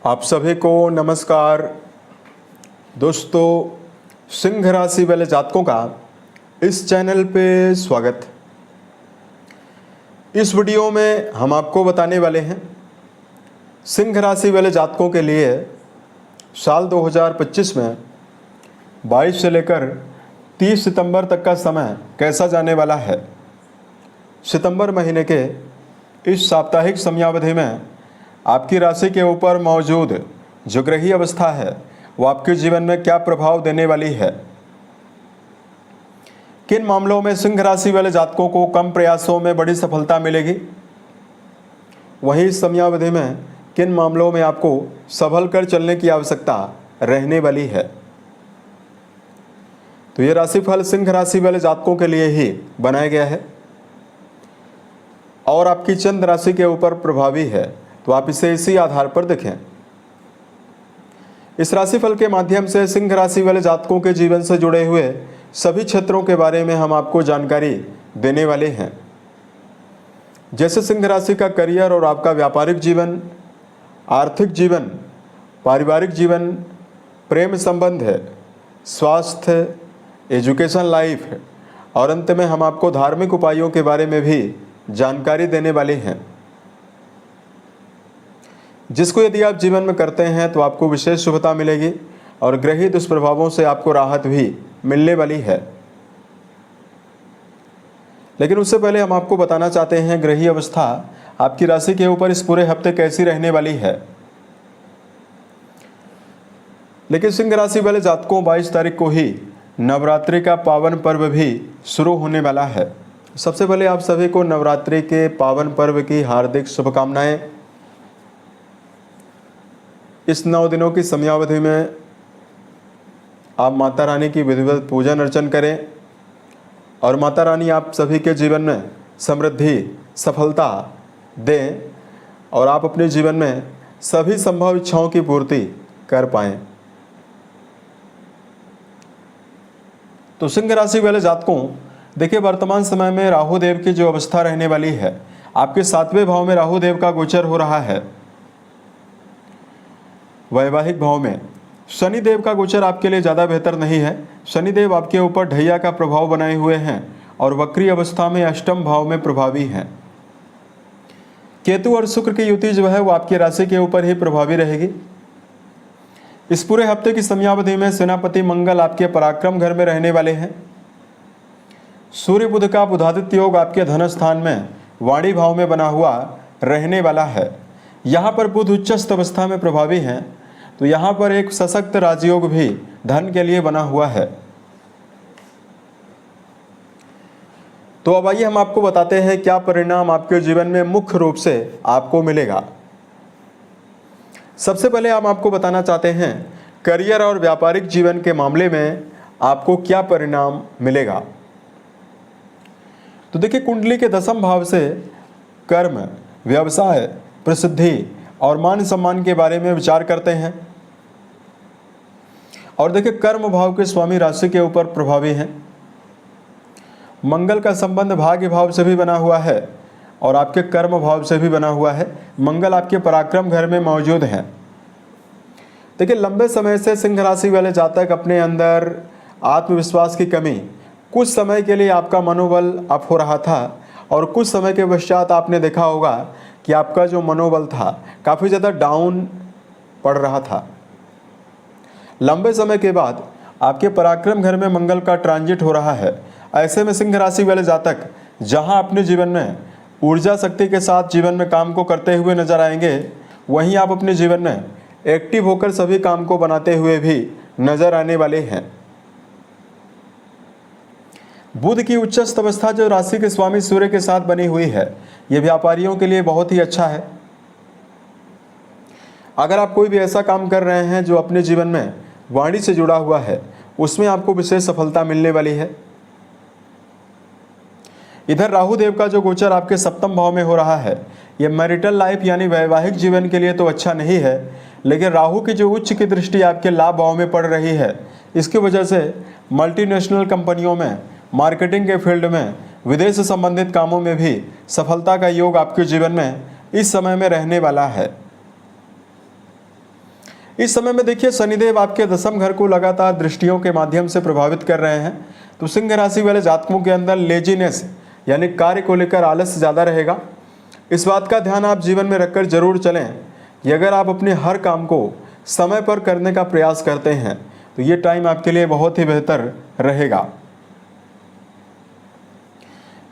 आप सभी को नमस्कार। दोस्तों, सिंह राशि वाले जातकों का इस चैनल पे स्वागत। इस वीडियो में हम आपको बताने वाले हैं सिंह राशि वाले जातकों के लिए साल 2025 में 22 से लेकर 30 सितंबर तक का समय कैसा जाने वाला है। सितंबर महीने के इस साप्ताहिक समयावधि में आपकी राशि के ऊपर मौजूद जो ग्रही अवस्था है वो आपके जीवन में क्या प्रभाव देने वाली है। किन मामलों में सिंह राशि वाले जातकों को कम प्रयासों में बड़ी सफलता मिलेगी, वहीं इस समयावधि में किन मामलों में आपको संभल कर चलने की आवश्यकता रहने वाली है। तो ये राशिफल सिंह राशि वाले जातकों के लिए ही बनाया गया है और आपकी चंद्र राशि के ऊपर प्रभावी है, तो आप इसे इसी आधार पर देखें। इस राशिफल के माध्यम से सिंह राशि वाले जातकों के जीवन से जुड़े हुए सभी क्षेत्रों के बारे में हम आपको जानकारी देने वाले हैं, जैसे सिंह राशि का करियर और आपका व्यापारिक जीवन, आर्थिक जीवन, पारिवारिक जीवन, प्रेम संबंध है, स्वास्थ्य, एजुकेशन लाइफ है और अंत में हम आपको धार्मिक उपायों के बारे में भी जानकारी देने वाले हैं, जिसको यदि आप जीवन में करते हैं तो आपको विशेष शुभता मिलेगी और ग्रही दुष्प्रभावों से आपको राहत भी मिलने वाली है। लेकिन उससे पहले हम आपको बताना चाहते हैं ग्रही अवस्था आपकी राशि के ऊपर इस पूरे हफ्ते कैसी रहने वाली है। लेकिन सिंह राशि वाले जातकों 22 तारीख को ही नवरात्रि का पावन पर्व भी शुरू होने वाला है। सबसे पहले आप सभी को नवरात्रि के पावन पर्व की हार्दिक शुभकामनाएं। इस 9 दिनों की समयावधि में आप माता रानी की विधिवत पूजन अर्चन करें और माता रानी आप सभी के जीवन में समृद्धि, सफलता दें और आप अपने जीवन में सभी संभव इच्छाओं की पूर्ति कर पाएं। तो सिंह राशि वाले जातकों, देखिए वर्तमान समय में राहु देव की जो अवस्था रहने वाली है, आपके 7वें भाव में राहु देव का गोचर हो रहा है। वैवाहिक भाव में शनि देव का गोचर आपके लिए ज़्यादा बेहतर नहीं है। शनि देव आपके ऊपर ढैया का प्रभाव बनाए हुए हैं और वक्री अवस्था में अष्टम भाव में प्रभावी हैं। केतु और शुक्र की युति जो है वो आपकी राशि के ऊपर ही प्रभावी रहेगी। इस पूरे हफ्ते की समयावधि में सेनापति मंगल आपके पराक्रम घर में रहने वाले हैं। सूर्य बुध का बुधादित्य योग आपके धन स्थान में वाणी भाव में बना हुआ रहने वाला है। यहाँ पर बुध उच्चस्थ अवस्था में प्रभावी हैं, तो यहाँ पर एक सशक्त राजयोग भी धन के लिए बना हुआ है। तो अब आइए हम आपको बताते हैं क्या परिणाम आपके जीवन में मुख्य रूप से आपको मिलेगा। सबसे पहले हम आपको बताना चाहते हैं करियर और व्यापारिक जीवन के मामले में आपको क्या परिणाम मिलेगा। तो देखिए, कुंडली के 10वें भाव से कर्म, व्यवसाय, प्रसिद्धि और मान सम्मान के बारे में विचार करते हैं। और देखिए, कर्म भाव के स्वामी राशि के ऊपर प्रभावी हैं। मंगल का संबंध भाग्य भाव से भी बना हुआ है और आपके कर्म भाव से भी बना हुआ है। मंगल आपके पराक्रम घर में मौजूद हैं। देखिए, लंबे समय से सिंह राशि वाले जातक अपने अंदर आत्मविश्वास की कमी, कुछ समय के लिए आपका मनोबल अप हो रहा था और कुछ समय के पश्चात आपने देखा होगा कि आपका जो मनोबल था काफ़ी ज़्यादा डाउन पड़ रहा था। लंबे समय के बाद आपके पराक्रम घर में मंगल का ट्रांजिट हो रहा है। ऐसे में सिंह राशि वाले जातक जहां अपने जीवन में ऊर्जा शक्ति के साथ जीवन में काम को करते हुए नजर आएंगे, वहीं आप अपने जीवन में एक्टिव होकर सभी काम को बनाते हुए भी नजर आने वाले हैं। बुध की उच्चस्थ अवस्था जो राशि के स्वामी सूर्य के साथ बनी हुई है, यह व्यापारियों के लिए बहुत ही अच्छा है। अगर आप कोई भी ऐसा काम कर रहे हैं जो अपने जीवन में वाणी से जुड़ा हुआ है, उसमें आपको विशेष सफलता मिलने वाली है। इधर राहु देव का जो गोचर आपके 7वें भाव में हो रहा है, यह मैरिटल लाइफ यानी वैवाहिक जीवन के लिए तो अच्छा नहीं है, लेकिन राहु की जो उच्च की दृष्टि आपके लाभ भाव में पड़ रही है, इसकी वजह से मल्टीनेशनल कंपनियों में, मार्केटिंग के फील्ड में, विदेश से संबंधित कामों में भी सफलता का योग आपके जीवन में इस समय में रहने वाला है। इस समय में देखिए शनिदेव आपके दसम घर को लगातार दृष्टियों के माध्यम से प्रभावित कर रहे हैं, तो सिंह राशि वाले जातकों के अंदर लेजीनेस यानी कार्य को लेकर आलस ज़्यादा रहेगा। इस बात का ध्यान आप जीवन में रखकर जरूर चलें कि अगर आप अपने हर काम को समय पर करने का प्रयास करते हैं तो ये टाइम आपके लिए बहुत ही बेहतर रहेगा।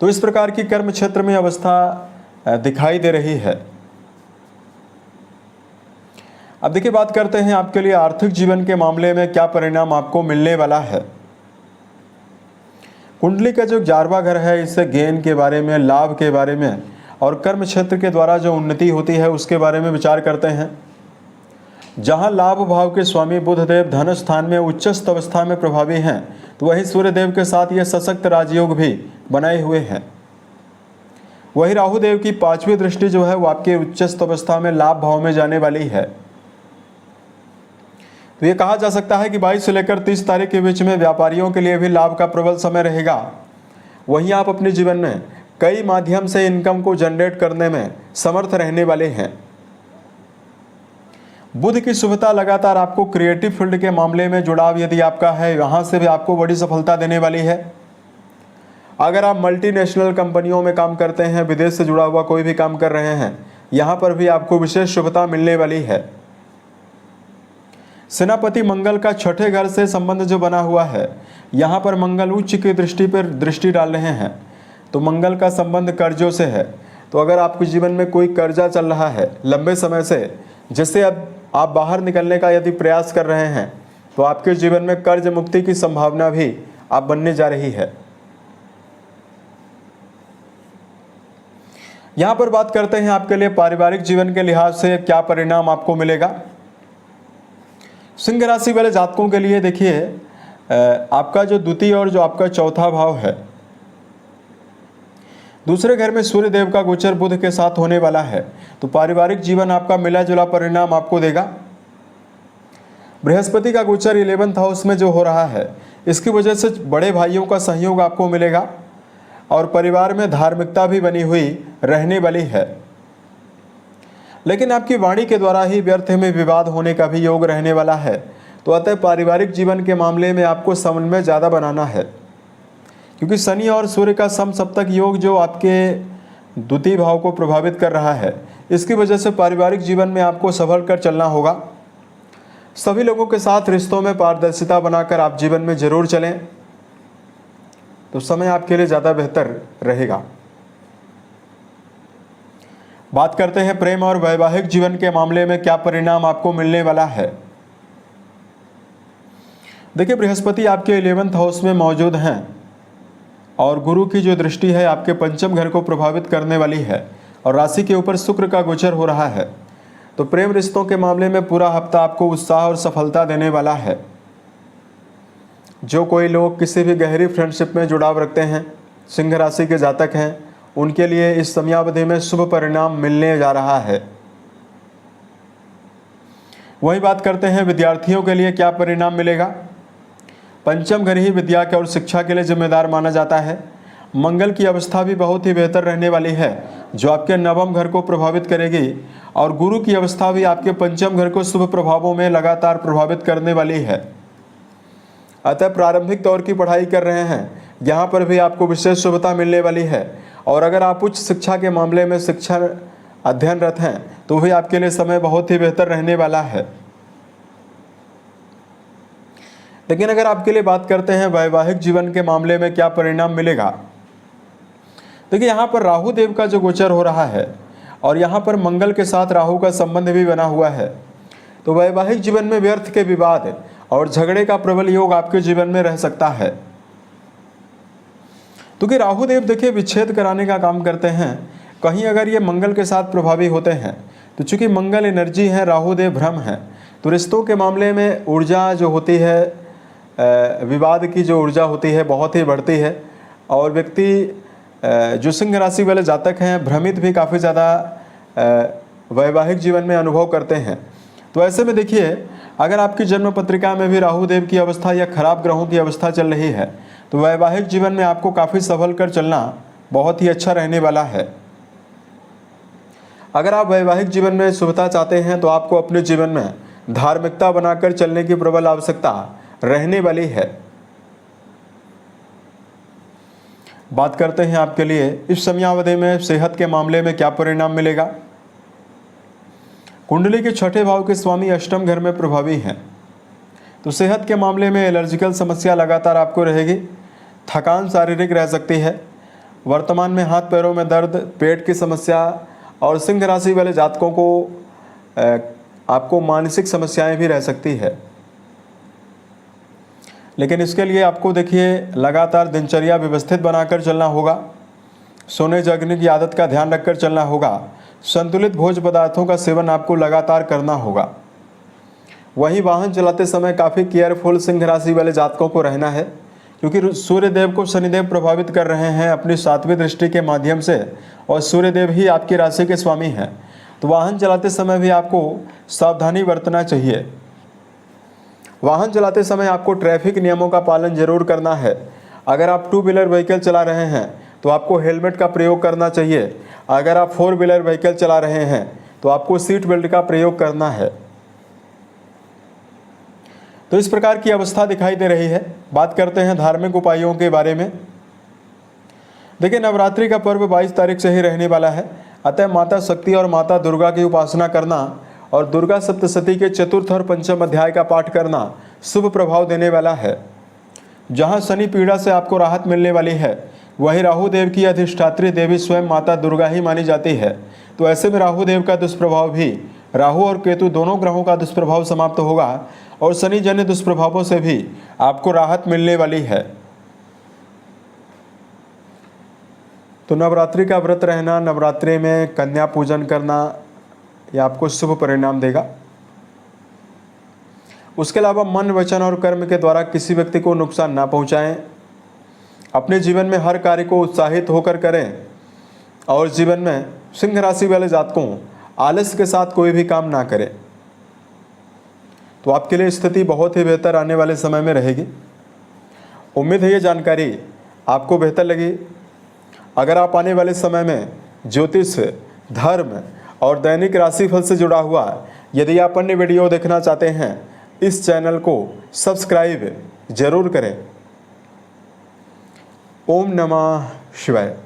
तो इस प्रकार की कर्म क्षेत्र में अवस्था दिखाई दे रही है। अब देखिए बात करते हैं आपके लिए आर्थिक जीवन के मामले में क्या परिणाम आपको मिलने वाला है। कुंडली का जो 11वां घर है, इससे गेन के बारे में, लाभ के बारे में और कर्म क्षेत्र के द्वारा जो उन्नति होती है उसके बारे में विचार करते हैं। जहां लाभ भाव के स्वामी बुध देव धन स्थान में उच्चस्थ अवस्था में प्रभावी हैं, तो वही सूर्य देव के साथ यह सशक्त राजयोग भी बनाए हुए हैं। वही राहु देव की 5वीं दृष्टि जो है वो आपके उच्चस्थ अवस्था में लाभ भाव में जाने वाली है। तो ये कहा जा सकता है कि 22 से लेकर 30 तारीख के बीच में व्यापारियों के लिए भी लाभ का प्रबल समय रहेगा। वहीं आप अपने जीवन में कई माध्यम से इनकम को जनरेट करने में समर्थ रहने वाले हैं। बुध की शुभता लगातार आपको क्रिएटिव फील्ड के मामले में जुड़ाव यदि आपका है, वहां से भी आपको बड़ी सफलता देने वाली है। अगर आप मल्टीनेशनल कंपनियों में काम करते हैं, विदेश से जुड़ा हुआ कोई भी काम कर रहे हैं, यहां पर भी आपको विशेष शुभता मिलने वाली है। सेनापति मंगल का 6ठे घर से संबंध जो बना हुआ है, यहाँ पर मंगल उच्च की दृष्टि पर दृष्टि डाल रहे हैं, तो मंगल का संबंध कर्जों से है। तो अगर आपके जीवन में कोई कर्जा चल रहा है लंबे समय से, जिससे अब आप बाहर निकलने का यदि प्रयास कर रहे हैं, तो आपके जीवन में कर्ज मुक्ति की संभावना भी आप बनने जा रही है। यहाँ पर बात करते हैं आपके लिए पारिवारिक जीवन के लिहाज से क्या परिणाम आपको मिलेगा। सिंह राशि वाले जातकों के लिए देखिए आपका जो द्वितीय और जो आपका चौथा भाव है, दूसरे घर में सूर्य देव का गोचर बुध के साथ होने वाला है, तो पारिवारिक जीवन आपका मिला जुला परिणाम आपको देगा। बृहस्पति का गोचर 11th हाउस में जो हो रहा है, इसकी वजह से बड़े भाइयों का सहयोग आपको मिलेगा और परिवार में धार्मिकता भी बनी हुई रहने वाली है। लेकिन आपकी वाणी के द्वारा ही व्यर्थ में विवाद होने का भी योग रहने वाला है, तो अतः पारिवारिक जीवन के मामले में आपको समन्वय ज़्यादा बनाना है, क्योंकि शनि और सूर्य का समसप्तक योग जो आपके द्वितीय भाव को प्रभावित कर रहा है, इसकी वजह से पारिवारिक जीवन में आपको संभल कर चलना होगा। सभी लोगों के साथ रिश्तों में पारदर्शिता बनाकर आप जीवन में जरूर चलें, तो समय आपके लिए ज़्यादा बेहतर रहेगा। बात करते हैं प्रेम और वैवाहिक जीवन के मामले में क्या परिणाम आपको मिलने वाला है। देखिए बृहस्पति आपके 11th हाउस में मौजूद हैं और गुरु की जो दृष्टि है आपके 5म घर को प्रभावित करने वाली है और राशि के ऊपर शुक्र का गोचर हो रहा है, तो प्रेम रिश्तों के मामले में पूरा हफ्ता आपको उत्साह और सफलता देने वाला है। जो कोई लोग किसी भी गहरी फ्रेंडशिप में जुड़ाव रखते हैं, सिंह राशि के जातक हैं, उनके लिए इस समयावधि में शुभ परिणाम मिलने जा रहा है। वही बात करते हैं विद्यार्थियों के लिए क्या परिणाम मिलेगा। 5म घर ही विद्या के और शिक्षा के लिए जिम्मेदार माना जाता है। मंगल की अवस्था भी बहुत ही बेहतर रहने वाली है, जो आपके 9वें घर को प्रभावित करेगी, और गुरु की अवस्था भी आपके 5म घर को शुभ प्रभावों में लगातार प्रभावित करने वाली है। अतः प्रारंभिक दौर की पढ़ाई कर रहे हैं, यहाँ पर भी आपको विशेष शुभता मिलने वाली है। और अगर आप उच्च शिक्षा के मामले में शिक्षा अध्ययनरत हैं, तो भी आपके लिए समय बहुत ही बेहतर रहने वाला है। लेकिन अगर आपके लिए बात करते हैं वैवाहिक जीवन के मामले में क्या परिणाम मिलेगा, देखिए यहाँ पर राहु देव का जो गोचर हो रहा है और यहाँ पर मंगल के साथ राहु का संबंध भी बना हुआ है, तो वैवाहिक जीवन में व्यर्थ के विवाद और झगड़े का प्रबल योग आपके जीवन में रह सकता है। क्योंकि राहु देव देखिए विच्छेद कराने का काम करते हैं। कहीं अगर ये मंगल के साथ प्रभावी होते हैं, तो चूंकि मंगल एनर्जी है, राहु देव भ्रम है, तो रिश्तों के मामले में ऊर्जा जो होती है, विवाद की जो ऊर्जा होती है बहुत ही बढ़ती है और व्यक्ति जो सिंह राशि वाले जातक हैं भ्रमित भी काफ़ी ज़्यादा वैवाहिक जीवन में अनुभव करते हैं। तो ऐसे में देखिए अगर आपकी जन्म पत्रिका में भी राहु देव की अवस्था या खराब ग्रहों की अवस्था चल रही है, तो वैवाहिक जीवन में आपको काफ़ी संभल कर चलना बहुत ही अच्छा रहने वाला है। अगर आप वैवाहिक जीवन में शुभता चाहते हैं, तो आपको अपने जीवन में धार्मिकता बनाकर चलने की प्रबल आवश्यकता रहने वाली है। बात करते हैं आपके लिए इस समयावधि में सेहत के मामले में क्या परिणाम मिलेगा। कुंडली के छठे भाव के स्वामी अष्टम घर में प्रभावी हैं, तो सेहत के मामले में एलर्जिकल समस्या लगातार आपको रहेगी। थकान शारीरिक रह सकती है। वर्तमान में हाथ पैरों में दर्द, पेट की समस्या और सिंह राशि वाले जातकों को आपको मानसिक समस्याएं भी रह सकती है। लेकिन इसके लिए आपको देखिए लगातार दिनचर्या व्यवस्थित बनाकर चलना होगा। सोने जगने की आदत का ध्यान रखकर चलना होगा। संतुलित भोज्य पदार्थों का सेवन आपको लगातार करना होगा। वहीं वाहन चलाते समय काफ़ी केयरफुल सिंह राशि वाले जातकों को रहना है, क्योंकि सूर्यदेव को शनिदेव प्रभावित कर रहे हैं अपनी 7वीं दृष्टि के माध्यम से, और सूर्यदेव ही आपकी राशि के स्वामी हैं। तो वाहन चलाते समय भी आपको सावधानी बरतना चाहिए। वाहन चलाते समय आपको ट्रैफिक नियमों का पालन जरूर करना है। अगर आप 2 व्हीलर व्हीकल चला रहे हैं तो आपको हेलमेट का प्रयोग करना चाहिए। अगर आप 4 व्हीलर व्हीकल चला रहे हैं तो आपको सीट बेल्ट का प्रयोग करना है। तो इस प्रकार की अवस्था दिखाई दे रही है। बात करते हैं धार्मिक उपायों के बारे में। देखिए, नवरात्रि का पर्व 22 तारीख से ही रहने वाला है, अतः माता शक्ति और माता दुर्गा की उपासना करना और दुर्गा सप्तशती के चतुर्थ और पंचम अध्याय का पाठ करना शुभ प्रभाव देने वाला है। जहां शनि पीड़ा से आपको राहत मिलने वाली है, वहीं राहु देव की अधिष्ठात्री देवी स्वयं माता दुर्गा ही मानी जाती है। तो ऐसे में राहु देव का दुष्प्रभाव भी, राहु और केतु दोनों ग्रहों का दुष्प्रभाव समाप्त होगा और शनि जन्य दुष्प्रभावों से भी आपको राहत मिलने वाली है। तो नवरात्रि का व्रत रहना, नवरात्रि में कन्या पूजन करना, यह आपको शुभ परिणाम देगा। उसके अलावा मन, वचन और कर्म के द्वारा किसी व्यक्ति को नुकसान ना पहुंचाएं। अपने जीवन में हर कार्य को उत्साहित होकर करें और जीवन में सिंह राशि वाले जातकों आलस्य के साथ कोई भी काम ना करें। तो आपके लिए स्थिति बहुत ही बेहतर आने वाले समय में रहेगी। उम्मीद है ये जानकारी आपको बेहतर लगी। अगर आप आने वाले समय में ज्योतिष, धर्म और दैनिक राशिफल से जुड़ा हुआ यदि आप अन्य वीडियो देखना चाहते हैं, इस चैनल को सब्सक्राइब जरूर करें। ओम नमः शिवाय।